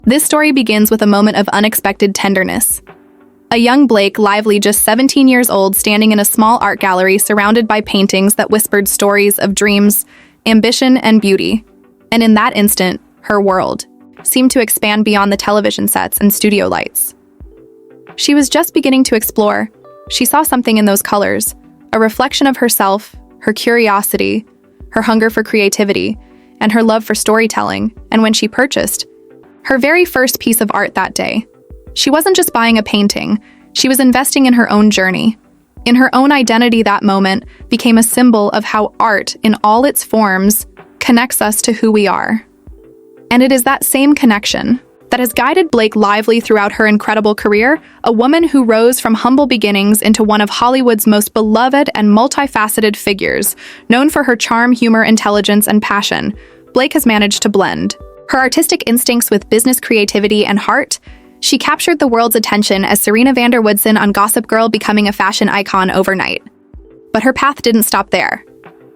This story begins with a moment of unexpected tenderness. A young Blake Lively, just 17 years old, standing in a small art gallery surrounded by paintings that whispered stories of dreams, ambition, and beauty. And in that instant, her world seemed to expand beyond the television sets and studio lights. She was just beginning to explore. She saw something in those colors, a reflection of herself, her curiosity, her hunger for creativity, and her love for storytelling. And when she purchased her very first piece of art that day, she wasn't just buying a painting, she was investing in her own journey. In her own identity, that moment became a symbol of how art, in all its forms, connects us to who we are. And it is that same connection that has guided Blake Lively throughout her incredible career, a woman who rose from humble beginnings into one of Hollywood's most beloved and multifaceted figures. Known for her charm, humor, intelligence, and passion, Blake has managed to blend her artistic instincts with business creativity and heart. She captured the world's attention as Serena van der Woodsen on Gossip Girl, becoming a fashion icon overnight. But her path didn't stop there.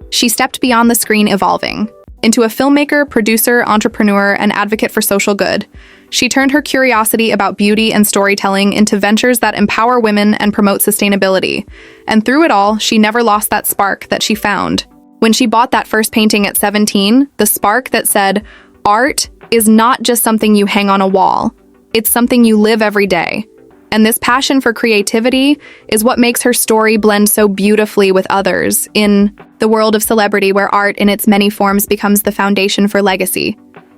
She stepped beyond the screen, evolving into a filmmaker, producer, entrepreneur, and advocate for social good. She turned her curiosity about beauty and storytelling into ventures that empower women and promote sustainability. And through it all, she never lost that spark that she found when she bought that first painting at 17, the spark that said, "Art is not just something you hang on a wall. It's something you live every day." And this passion for creativity is what makes her story blend so beautifully with others in the world of celebrity, where art in its many forms becomes the foundation for legacy.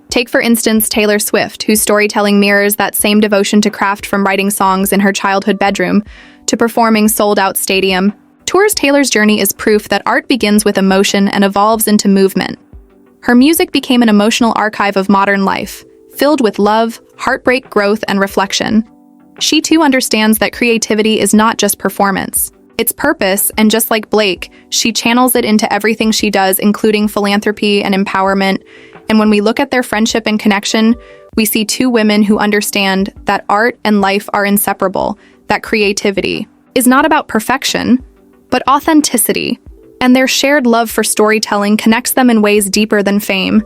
Take, for instance, Taylor Swift, whose storytelling mirrors that same devotion to craft, from writing songs in her childhood bedroom to performing sold-out stadium tours. Taylor's journey is proof that art begins with emotion and evolves into movement. Her music became an emotional archive of modern life, filled with love, heartbreak, growth, and reflection. She too understands that creativity is not just performance. It's purpose, and just like Blake, she channels it into everything she does, including philanthropy and empowerment. And when we look at their friendship and connection, we see two women who understand that art and life are inseparable, that creativity is not about perfection, but authenticity. And their shared love for storytelling connects them in ways deeper than fame.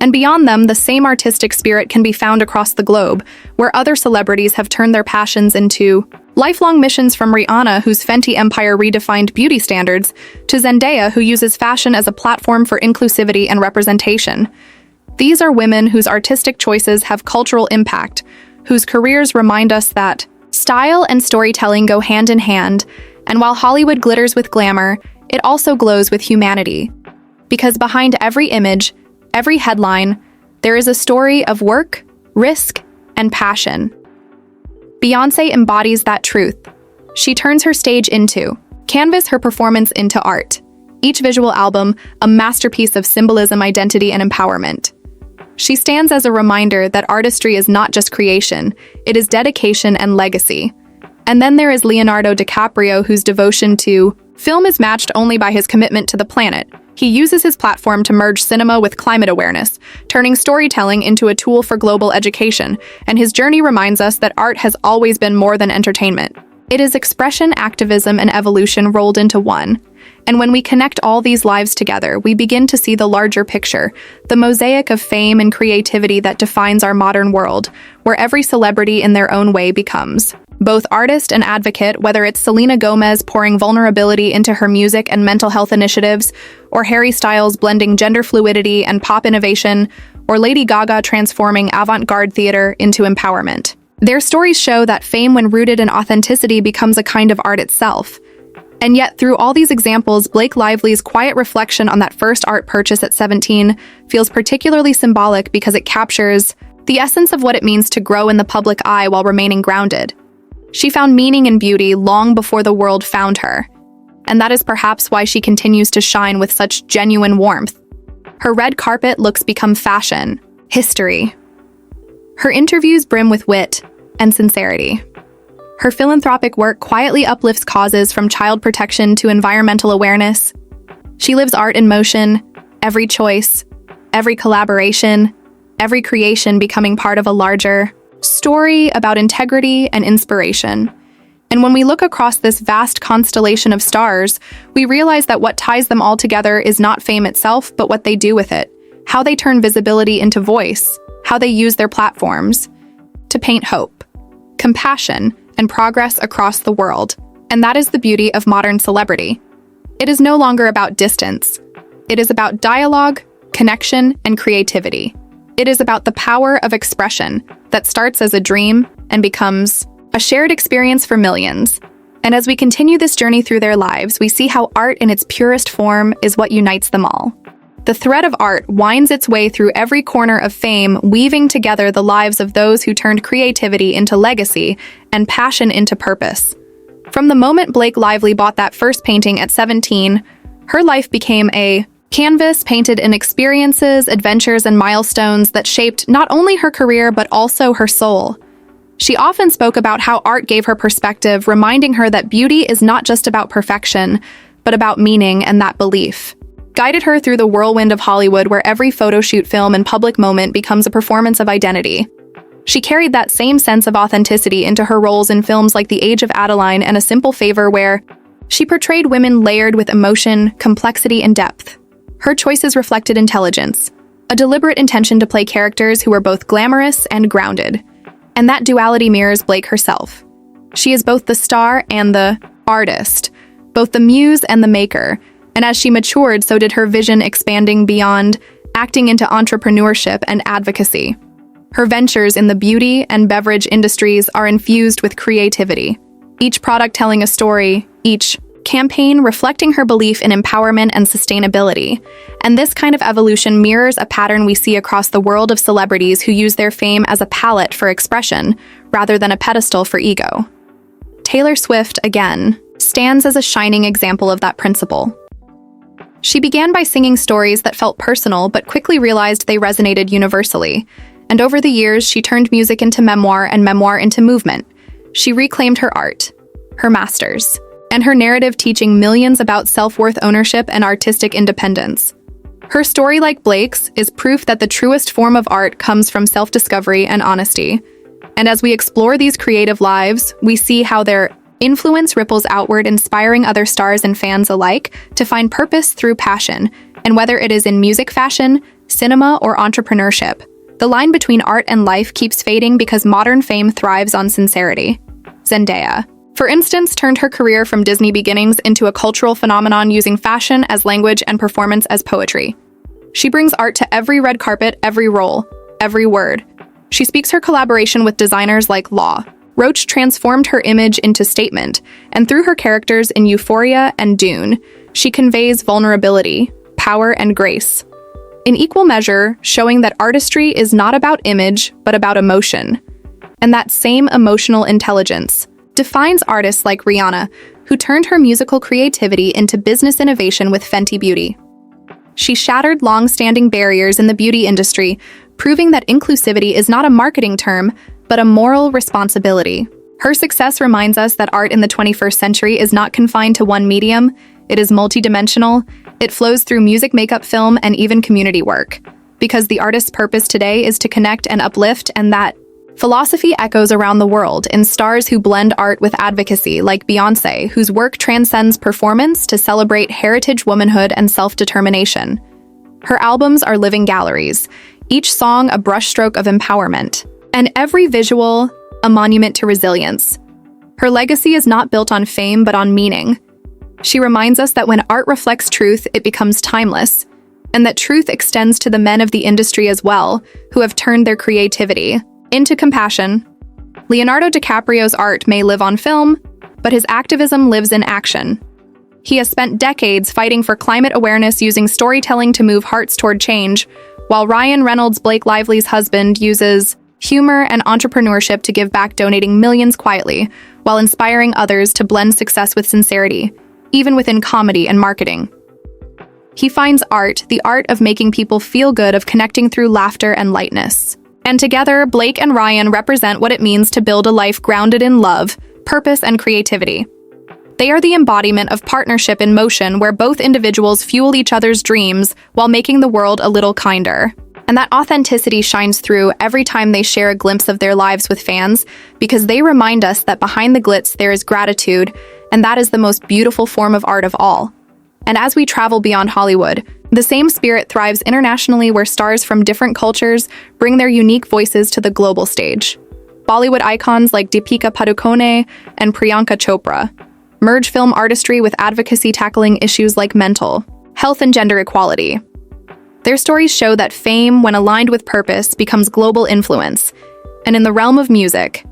And beyond them, the same artistic spirit can be found across the globe, where other celebrities have turned their passions into lifelong missions, from Rihanna, whose Fenty empire redefined beauty standards, to Zendaya, who uses fashion as a platform for inclusivity and representation. These are women whose artistic choices have cultural impact, whose careers remind us that style and storytelling go hand in hand, and while Hollywood glitters with glamour, it also glows with humanity. Because behind every image, every headline, there is a story of work, risk, and passion. Beyoncé embodies that truth. She turns her stage into canvas, her performance into art. Each visual album, a masterpiece of symbolism, identity, and empowerment. She stands as a reminder that artistry is not just creation, it is dedication and legacy. And then there is Leonardo DiCaprio, whose devotion to film is matched only by his commitment to the planet. He uses his platform to merge cinema with climate awareness, turning storytelling into a tool for global education, and his journey reminds us that art has always been more than entertainment. It is expression, activism, and evolution rolled into one. And when we connect all these lives together, we begin to see the larger picture, the mosaic of fame and creativity that defines our modern world, where every celebrity in their own way becomes both artist and advocate, whether it's Selena Gomez pouring vulnerability into her music and mental health initiatives, or Harry Styles blending gender fluidity and pop innovation, or Lady Gaga transforming avant-garde theater into empowerment. Their stories show that fame, when rooted in authenticity, becomes a kind of art itself. And yet, through all these examples, Blake Lively's quiet reflection on that first art purchase at 17 feels particularly symbolic because it captures the essence of what it means to grow in the public eye while remaining grounded. She found meaning in beauty long before the world found her, and that is perhaps why she continues to shine with such genuine warmth. Her red carpet looks become fashion, history. Her interviews brim with wit and sincerity. Her philanthropic work quietly uplifts causes from child protection to environmental awareness. She lives art in motion, every choice, every collaboration, every creation becoming part of a larger story about integrity and inspiration. And when we look across this vast constellation of stars, we realize that what ties them all together is not fame itself, but what they do with it, how they turn visibility into voice, how they use their platforms. to paint hope, compassion, and progress across the world. And that is the beauty of modern celebrity. It is no longer about distance. It is about dialogue, connection, and creativity. It is about the power of expression that starts as a dream and becomes a shared experience for millions. And as we continue this journey through their lives, we see how art in its purest form is what unites them all. The thread of art winds its way through every corner of fame, weaving together the lives of those who turned creativity into legacy and passion into purpose. From the moment Blake Lively bought that first painting at 17, her life became a canvas painted in experiences, adventures, and milestones that shaped not only her career but also her soul. She often spoke about how art gave her perspective, reminding her that beauty is not just about perfection, but about meaning, and that belief guided her through the whirlwind of Hollywood, where every photo shoot, film, and public moment becomes a performance of identity. She carried that same sense of authenticity into her roles in films like The Age of Adeline and A Simple Favor, where she portrayed women layered with emotion, complexity, and depth. Her choices reflected intelligence, a deliberate intention to play characters who were both glamorous and grounded. And that duality mirrors Blake herself. She is both the star and the artist, both the muse and the maker. And as she matured, so did her vision, expanding beyond acting into entrepreneurship and advocacy. Her ventures in the beauty and beverage industries are infused with creativity, each product telling a story, each campaign reflecting her belief in empowerment and sustainability. And this kind of evolution mirrors a pattern we see across the world of celebrities who use their fame as a palette for expression rather than a pedestal for ego. Taylor Swift, again, stands as a shining example of that principle. She began by singing stories that felt personal but quickly realized they resonated universally. And over the years, she turned music into memoir and memoir into movement. She reclaimed her art, her masters, and her narrative, teaching millions about self-worth, ownership, and artistic independence. Her story, like Blake's, is proof that the truest form of art comes from self-discovery and honesty. And as we explore these creative lives, we see how their influence ripples outward, inspiring other stars and fans alike to find purpose through passion. And whether it is in music, fashion, cinema, or entrepreneurship, the line between art and life keeps fading because modern fame thrives on sincerity. Zendaya, for instance, turned her career from Disney beginnings into a cultural phenomenon, using fashion as language and performance as poetry. She brings art to every red carpet, every role, every word. She speaks her collaboration with designers like Law. Roach transformed her image into statement, and through her characters in Euphoria and Dune, she conveys vulnerability, power, and grace. In equal measure, showing that artistry is not about image, but about emotion. And that same emotional intelligence defines artists like Rihanna, who turned her musical creativity into business innovation with Fenty Beauty. She shattered long-standing barriers in the beauty industry, proving that inclusivity is not a marketing term, but a moral responsibility. Her success reminds us that art in the 21st century is not confined to one medium. It is multidimensional. It flows through music, makeup, film, and even community work. Because the artist's purpose today is to connect and uplift, and that philosophy echoes around the world in stars who blend art with advocacy, like Beyoncé, whose work transcends performance to celebrate heritage, womanhood, and self-determination. Her albums are living galleries, each song a brushstroke of empowerment, and every visual a monument to resilience. Her legacy is not built on fame, but on meaning. She reminds us that when art reflects truth, it becomes timeless, and that truth extends to the men of the industry as well, who have turned their creativity into compassion. Leonardo DiCaprio's art may live on film, but his activism lives in action. He has spent decades fighting for climate awareness, using storytelling to move hearts toward change, while Ryan Reynolds, Blake Lively's husband, uses humor and entrepreneurship to give back, donating millions quietly, while inspiring others to blend success with sincerity, even within comedy and marketing. He finds art, the art of making people feel good, of connecting through laughter and lightness. And together, Blake and Ryan represent what it means to build a life grounded in love, purpose, and creativity. They are the embodiment of partnership in motion, where both individuals fuel each other's dreams while making the world a little kinder. And that authenticity shines through every time they share a glimpse of their lives with fans, because they remind us that behind the glitz there is gratitude, and that is the most beautiful form of art of all. And as we travel beyond Hollywood, the same spirit thrives internationally, where stars from different cultures bring their unique voices to the global stage. Bollywood icons like Deepika Padukone and Priyanka Chopra merge film artistry with advocacy tackling issues like mental health and gender equality. Their stories show that fame, when aligned with purpose, becomes global influence. And in the realm of music,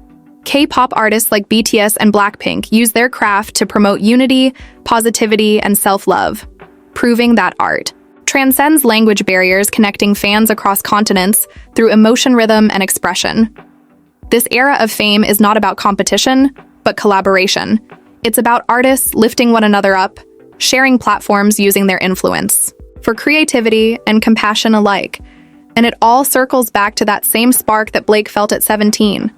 K-pop artists like BTS and Blackpink use their craft to promote unity, positivity, and self-love, proving that art transcends language barriers, connecting fans across continents through emotion, rhythm, and expression. This era of fame is not about competition, but collaboration. It's about artists lifting one another up, sharing platforms using their influence for creativity and compassion alike. And it all circles back to that same spark that Blake felt at 17,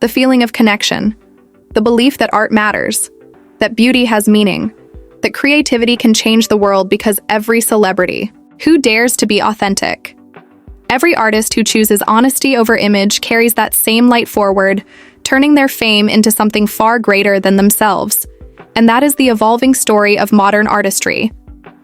the feeling of connection, the belief that art matters, that beauty has meaning, that creativity can change the world because every celebrity who dares to be authentic, every artist who chooses honesty over image carries that same light forward, turning their fame into something far greater than themselves. And that is the evolving story of modern artistry.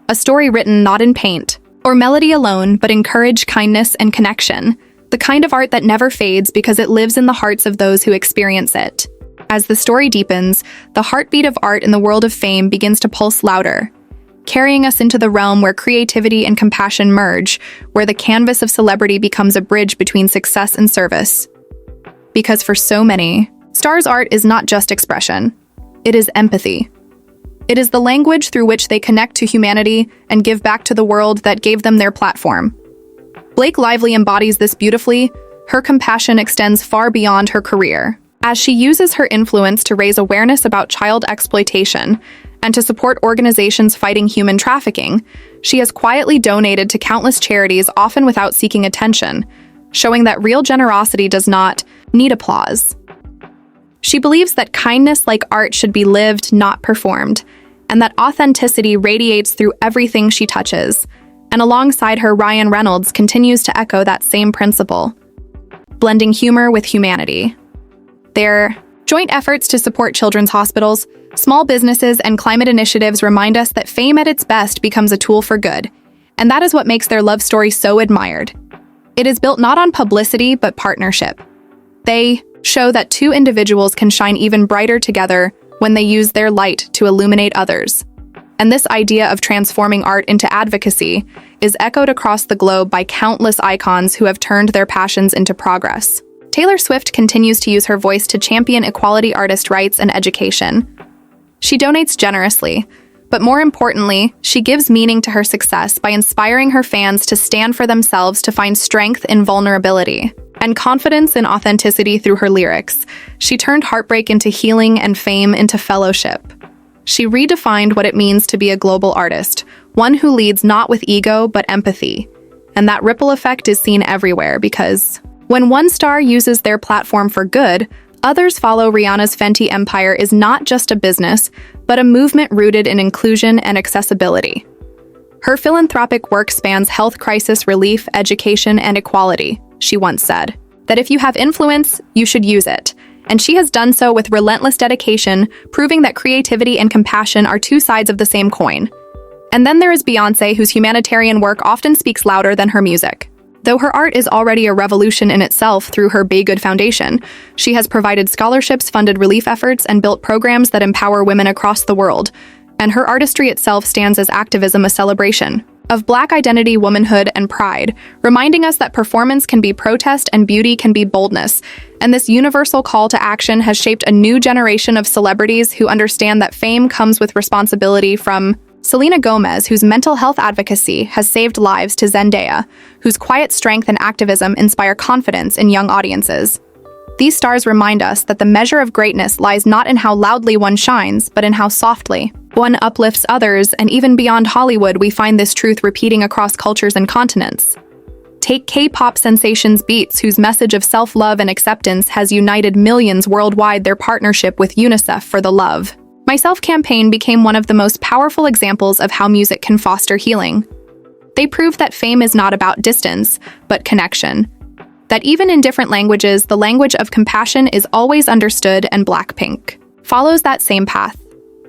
A story written not in paint or melody alone, but in courage, kindness, and connection. The kind of art that never fades because it lives in the hearts of those who experience it. As the story deepens, the heartbeat of art in the world of fame begins to pulse louder, carrying us into the realm where creativity and compassion merge, where the canvas of celebrity becomes a bridge between success and service. Because for so many, stars' art is not just expression, it is empathy. It is the language through which they connect to humanity and give back to the world that gave them their platform. Blake Lively embodies this beautifully. Her compassion extends far beyond her career, as she uses her influence to raise awareness about child exploitation and to support organizations fighting human trafficking. She has quietly donated to countless charities, often without seeking attention, showing that real generosity does not need applause. She believes that kindness, like art, should be lived, not performed, and that authenticity radiates through everything she touches. And alongside her, Ryan Reynolds continues to echo that same principle, blending humor with humanity. Their joint efforts to support children's hospitals, small businesses, and climate initiatives remind us that fame at its best becomes a tool for good, and that is what makes their love story so admired. It is built not on publicity, but partnership. They show that two individuals can shine even brighter together when they use their light to illuminate others. And this idea of transforming art into advocacy is echoed across the globe by countless icons who have turned their passions into progress. Taylor Swift continues to use her voice to champion equality, artist rights, and education. She donates generously, but more importantly, she gives meaning to her success by inspiring her fans to stand for themselves, to find strength in vulnerability and confidence in authenticity through her lyrics. She turned heartbreak into healing and fame into fellowship. She redefined what it means to be a global artist, one who leads not with ego, but empathy. And that ripple effect is seen everywhere because when one star uses their platform for good, others follow. Rihanna's Fenty empire is not just a business, but a movement rooted in inclusion and accessibility. Her philanthropic work spans health crisis relief, education, and equality. She once said that if you have influence, you should use it. And she has done so with relentless dedication, proving that creativity and compassion are two sides of the same coin. And then there is Beyoncé, whose humanitarian work often speaks louder than her music. Though her art is already a revolution in itself through her Be Good Foundation, she has provided scholarships, funded relief efforts, and built programs that empower women across the world. And her artistry itself stands as activism, a celebration of Black identity, womanhood, and pride, reminding us that performance can be protest and beauty can be boldness. And this universal call to action has shaped a new generation of celebrities who understand that fame comes with responsibility, from Selena Gomez, whose mental health advocacy has saved lives, to Zendaya, whose quiet strength and activism inspire confidence in young audiences. These stars remind us that the measure of greatness lies not in how loudly one shines, but in how softly one uplifts others. And even beyond Hollywood, we find this truth repeating across cultures and continents. Take K-pop sensations Beats, whose message of self-love and acceptance has united millions worldwide. Their partnership with UNICEF for the Love Myself campaign became one of the most powerful examples of how music can foster healing. They proved that fame is not about distance, but connection. That even in different languages, the language of compassion is always understood, and Blackpink follows that same path,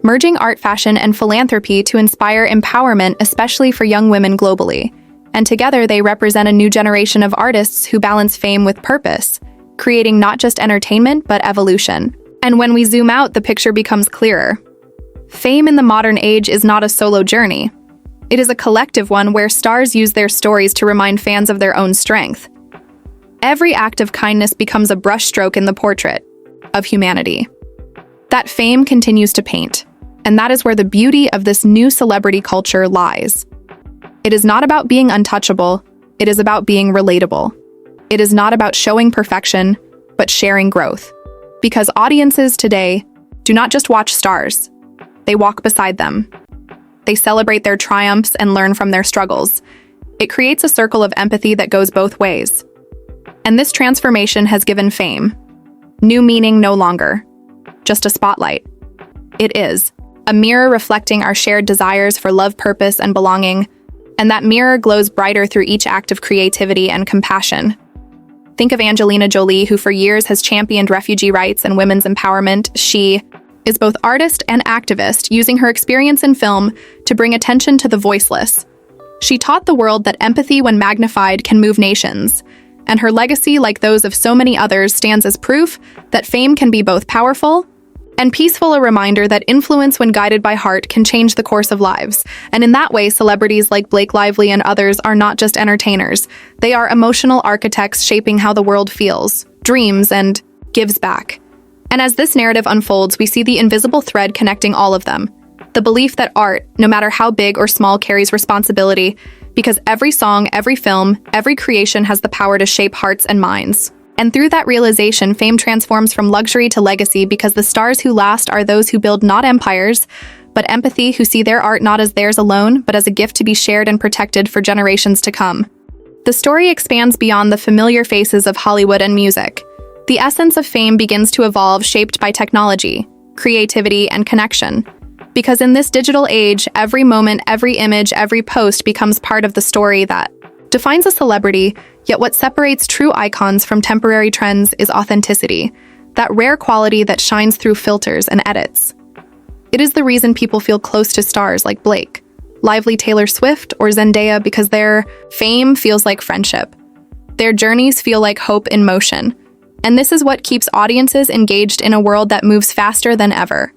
merging art, fashion, and philanthropy to inspire empowerment, especially for young women globally. And together they represent a new generation of artists who balance fame with purpose, creating not just entertainment, but evolution. And when we zoom out, the picture becomes clearer. Fame in the modern age is not a solo journey. It is a collective one where stars use their stories to remind fans of their own strength. Every act of kindness becomes a brushstroke in the portrait of humanity. That fame continues to paint, and that is where the beauty of this new celebrity culture lies. It is not about being untouchable, it is about being relatable. It is not about showing perfection, but sharing growth. Because audiences today do not just watch stars, they walk beside them. They celebrate their triumphs and learn from their struggles. It creates a circle of empathy that goes both ways. And this transformation has given fame new meaning no longer just a spotlight. It is a mirror reflecting our shared desires for love, purpose, and belonging, and that mirror glows brighter through each act of creativity and compassion. Think of Angelina Jolie, who for years has championed refugee rights and women's empowerment. She is both artist and activist, using her experience in film to bring attention to the voiceless. She taught the world that empathy, when magnified, can move nations, and her legacy, like those of so many others, stands as proof that fame can be both powerful and peaceful, a reminder that influence, when guided by heart, can change the course of lives. And in that way, celebrities like Blake Lively and others are not just entertainers. They are emotional architects shaping how the world feels, dreams, and gives back. And as this narrative unfolds, we see the invisible thread connecting all of them. The belief that art, no matter how big or small, carries responsibility, because every song, every film, every creation has the power to shape hearts and minds. And through that realization, fame transforms from luxury to legacy, because the stars who last are those who build not empires, but empathy, who see their art not as theirs alone, but as a gift to be shared and protected for generations to come. The story expands beyond the familiar faces of Hollywood and music. The essence of fame begins to evolve, shaped by technology, creativity, and connection. Because in this digital age, every moment, every image, every post becomes part of the story that defines a celebrity, yet what separates true icons from temporary trends is authenticity, that rare quality that shines through filters and edits. It is the reason people feel close to stars like Blake Lively, Taylor Swift, or Zendaya, because their fame feels like friendship. Their journeys feel like hope in motion. And this is what keeps audiences engaged in a world that moves faster than ever.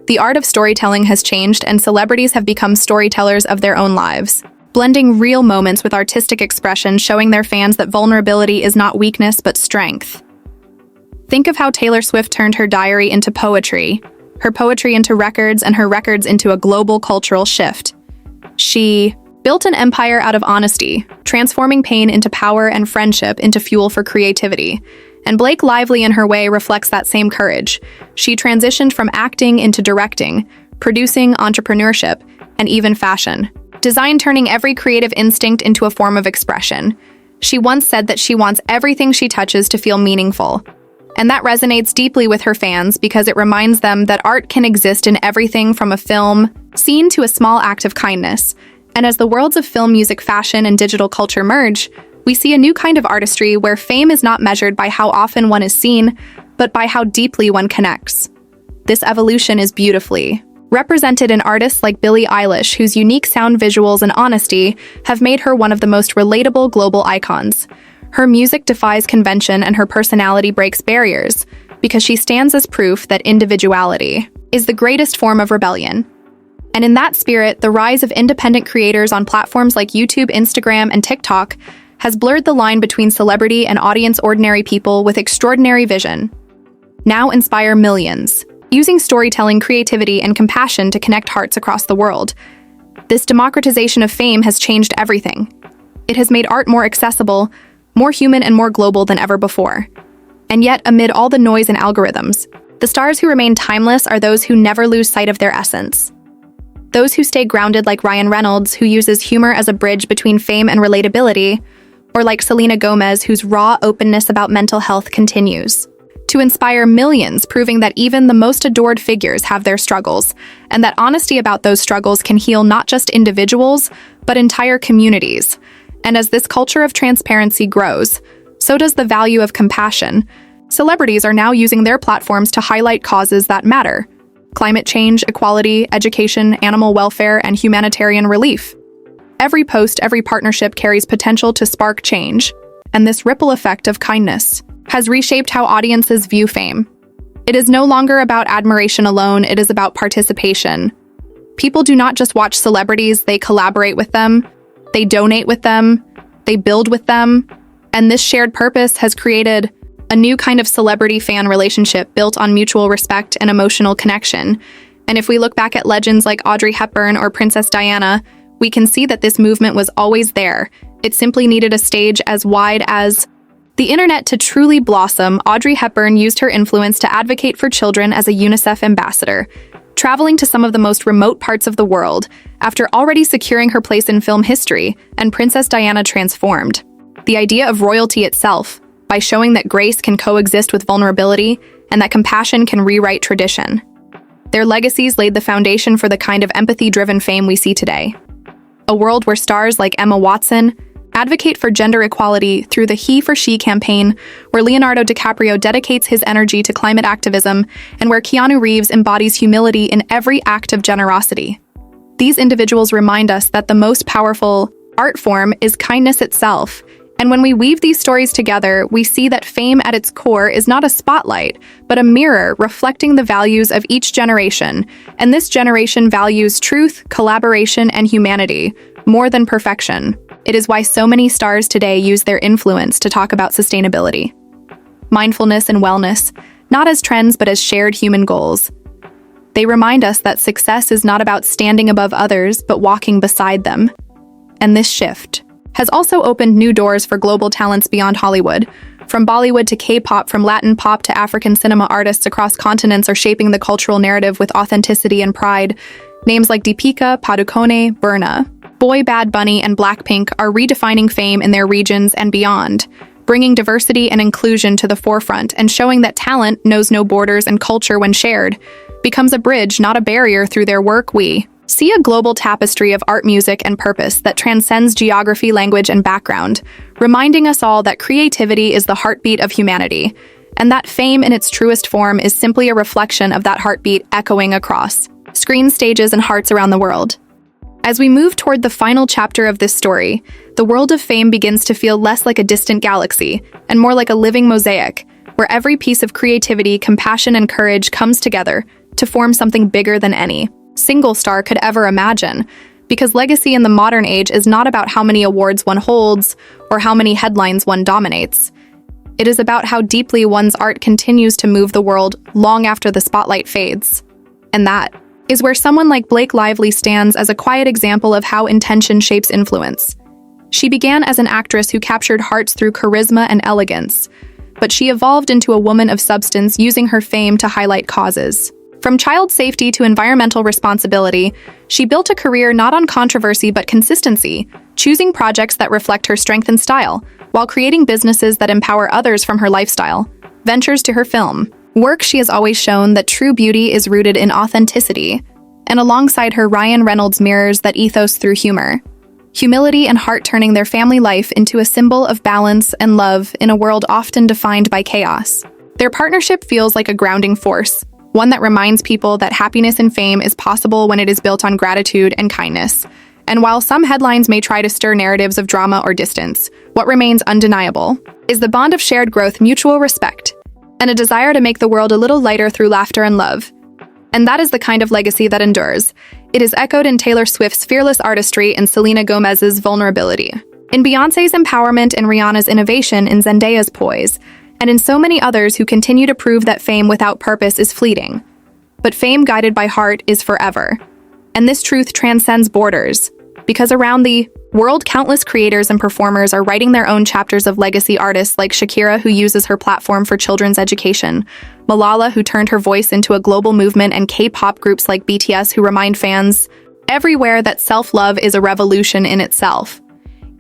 The art of storytelling has changed, and celebrities have become storytellers of their own lives, blending real moments with artistic expression, showing their fans that vulnerability is not weakness but strength. Think of how Taylor Swift turned her diary into poetry, her poetry into records, and her records into a global cultural shift. She built an empire out of honesty, transforming pain into power and friendship into fuel for creativity. And Blake Lively, in her way, reflects that same courage. She transitioned from acting into directing, producing, entrepreneurship, and even fashion. Design, turning every creative instinct into a form of expression. She once said that she wants everything she touches to feel meaningful. And that resonates deeply with her fans, because it reminds them that art can exist in everything from a film scene to a small act of kindness. And as the worlds of film, music, fashion, and digital culture merge, we see a new kind of artistry where fame is not measured by how often one is seen, but by how deeply one connects. This evolution is beautifully represented in artists like Billie Eilish, whose unique sound, visuals, and honesty have made her one of the most relatable global icons. Her music defies convention, and her personality breaks barriers, because she stands as proof that individuality is the greatest form of rebellion. And in that spirit, the rise of independent creators on platforms like YouTube, Instagram, and TikTok has blurred the line between celebrity and audience. Ordinary people with extraordinary vision now inspire millions, using storytelling, creativity, and compassion to connect hearts across the world. This democratization of fame has changed everything. It has made art more accessible, more human, and more global than ever before. And yet, amid all the noise and algorithms, the stars who remain timeless are those who never lose sight of their essence. Those who stay grounded, like Ryan Reynolds, who uses humor as a bridge between fame and relatability, or like Selena Gomez, whose raw openness about mental health continues to inspire millions, proving that even the most adored figures have their struggles, and that honesty about those struggles can heal not just individuals, but entire communities. And as this culture of transparency grows, so does the value of compassion. Celebrities are now using their platforms to highlight causes that matter: climate change, equality, education, animal welfare, and humanitarian relief. Every post, every partnership carries potential to spark change, and this ripple effect of kindness has reshaped how audiences view fame. It is no longer about admiration alone, it is about participation. People do not just watch celebrities, they collaborate with them, they donate with them, they build with them, and this shared purpose has created a new kind of celebrity-fan relationship built on mutual respect and emotional connection. And if we look back at legends like Audrey Hepburn or Princess Diana, we can see that this movement was always there. It simply needed a stage as wide as the internet to truly blossom. Audrey Hepburn used her influence to advocate for children as a UNICEF ambassador, traveling to some of the most remote parts of the world after already securing her place in film history, and Princess Diana transformed the idea of royalty itself by showing that grace can coexist with vulnerability and that compassion can rewrite tradition. Their legacies laid the foundation for the kind of empathy-driven fame we see today. A world where stars like Emma Watson advocate for gender equality through the He for She campaign, where Leonardo DiCaprio dedicates his energy to climate activism, and where Keanu Reeves embodies humility in every act of generosity. These individuals remind us that the most powerful art form is kindness itself, and when we weave these stories together, we see that fame at its core is not a spotlight, but a mirror reflecting the values of each generation, and this generation values truth, collaboration, and humanity more than perfection. It is why so many stars today use their influence to talk about sustainability, mindfulness, and wellness, not as trends but as shared human goals. They remind us that success is not about standing above others, but walking beside them. And this shift has also opened new doors for global talents beyond Hollywood. From Bollywood to K-pop, from Latin pop to African cinema, artists across continents are shaping the cultural narrative with authenticity and pride. Names like Deepika Padukone, Burna Boy, Bad Bunny, and Blackpink are redefining fame in their regions and beyond, bringing diversity and inclusion to the forefront and showing that talent knows no borders, and culture, when shared, becomes a bridge, not a barrier. Through their work, we see a global tapestry of art, music, and purpose that transcends geography, language, and background, reminding us all that creativity is the heartbeat of humanity, and that fame in its truest form is simply a reflection of that heartbeat echoing across screen, stages, and hearts around the world. As we move toward the final chapter of this story, the world of fame begins to feel less like a distant galaxy and more like a living mosaic, where every piece of creativity, compassion, and courage comes together to form something bigger than any single star could ever imagine. Because legacy in the modern age is not about how many awards one holds or how many headlines one dominates. It is about how deeply one's art continues to move the world long after the spotlight fades. And that is where someone like Blake Lively stands as a quiet example of how intention shapes influence. She began as an actress who captured hearts through charisma and elegance, but she evolved into a woman of substance, using her fame to highlight causes. From child safety to environmental responsibility, she built a career not on controversy but consistency, choosing projects that reflect her strength and style, while creating businesses that empower others. From her lifestyle ventures to her film work, she has always shown that true beauty is rooted in authenticity, and alongside her, Ryan Reynolds mirrors that ethos through humor, humility, and heart, turning their family life into a symbol of balance and love in a world often defined by chaos. Their partnership feels like a grounding force, one that reminds people that happiness and fame is possible when it is built on gratitude and kindness. And while some headlines may try to stir narratives of drama or distance, what remains undeniable is the bond of shared growth, mutual respect, and a desire to make the world a little lighter through laughter and love. And that is the kind of legacy that endures. It is echoed in Taylor Swift's fearless artistry, in Selena Gomez's vulnerability, in Beyoncé's empowerment, in Rihanna's innovation, in Zendaya's poise, and in so many others who continue to prove that fame without purpose is fleeting. But fame guided by heart is forever. And this truth transcends borders, because around the world, countless creators and performers are writing their own chapters of legacy. Artists like Shakira, who uses her platform for children's education, Malala, who turned her voice into a global movement, and K-pop groups like BTS, who remind fans everywhere that self-love is a revolution in itself.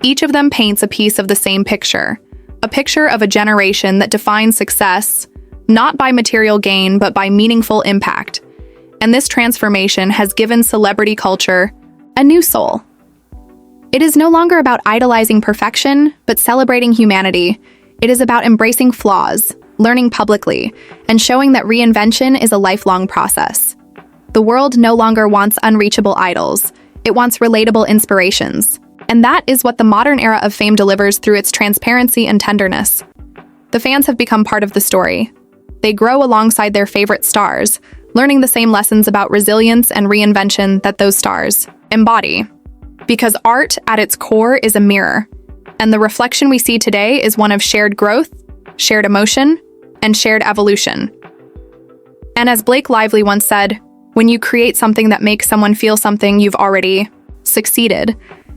Each of them paints a piece of the same picture, a picture of a generation that defines success not by material gain but by meaningful impact. And this transformation has given celebrity culture a new soul. It is no longer about idolizing perfection, but celebrating humanity. It is about embracing flaws, learning publicly, and showing that reinvention is a lifelong process. The world no longer wants unreachable idols. It wants relatable inspirations. And that is what the modern era of fame delivers through its transparency and tenderness. The fans have become part of the story. They grow alongside their favorite stars, learning the same lessons about resilience and reinvention that those stars embody. Because art, at its core, is a mirror, and the reflection we see today is one of shared growth, shared emotion, and shared evolution. And as Blake Lively once said, when you create something that makes someone feel something, you've already succeeded.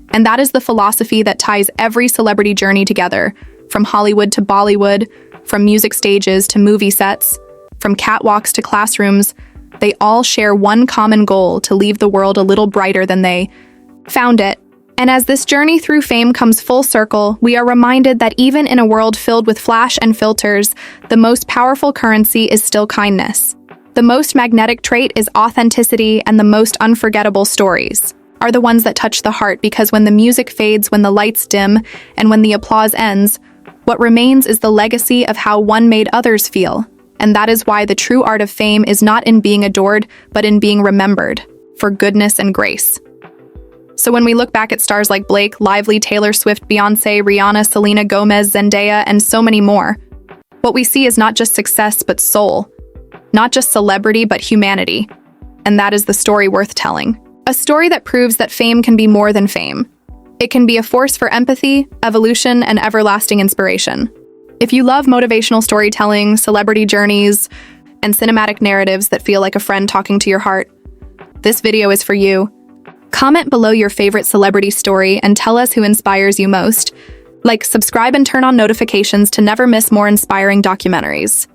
And that is the philosophy that ties every celebrity journey together, from Hollywood to Bollywood, from music stages to movie sets, from catwalks to classrooms. They all share one common goal: to leave the world a little brighter than they found it. And as this journey through fame comes full circle, we are reminded that even in a world filled with flash and filters, the most powerful currency is still kindness. The most magnetic trait is authenticity, and the most unforgettable stories are the ones that touch the heart, because when the music fades, when the lights dim, and when the applause ends, what remains is the legacy of how one made others feel. And that is why the true art of fame is not in being adored, but in being remembered for goodness and grace. So when we look back at stars like Blake Lively, Taylor Swift, Beyoncé, Rihanna, Selena Gomez, Zendaya, and so many more, what we see is not just success, but soul. Not just celebrity, but humanity. And that is the story worth telling. A story that proves that fame can be more than fame. It can be a force for empathy, evolution, and everlasting inspiration. If you love motivational storytelling, celebrity journeys, and cinematic narratives that feel like a friend talking to your heart, this video is for you. Comment below your favorite celebrity story and tell us who inspires you most. Like, subscribe, and turn on notifications to never miss more inspiring documentaries.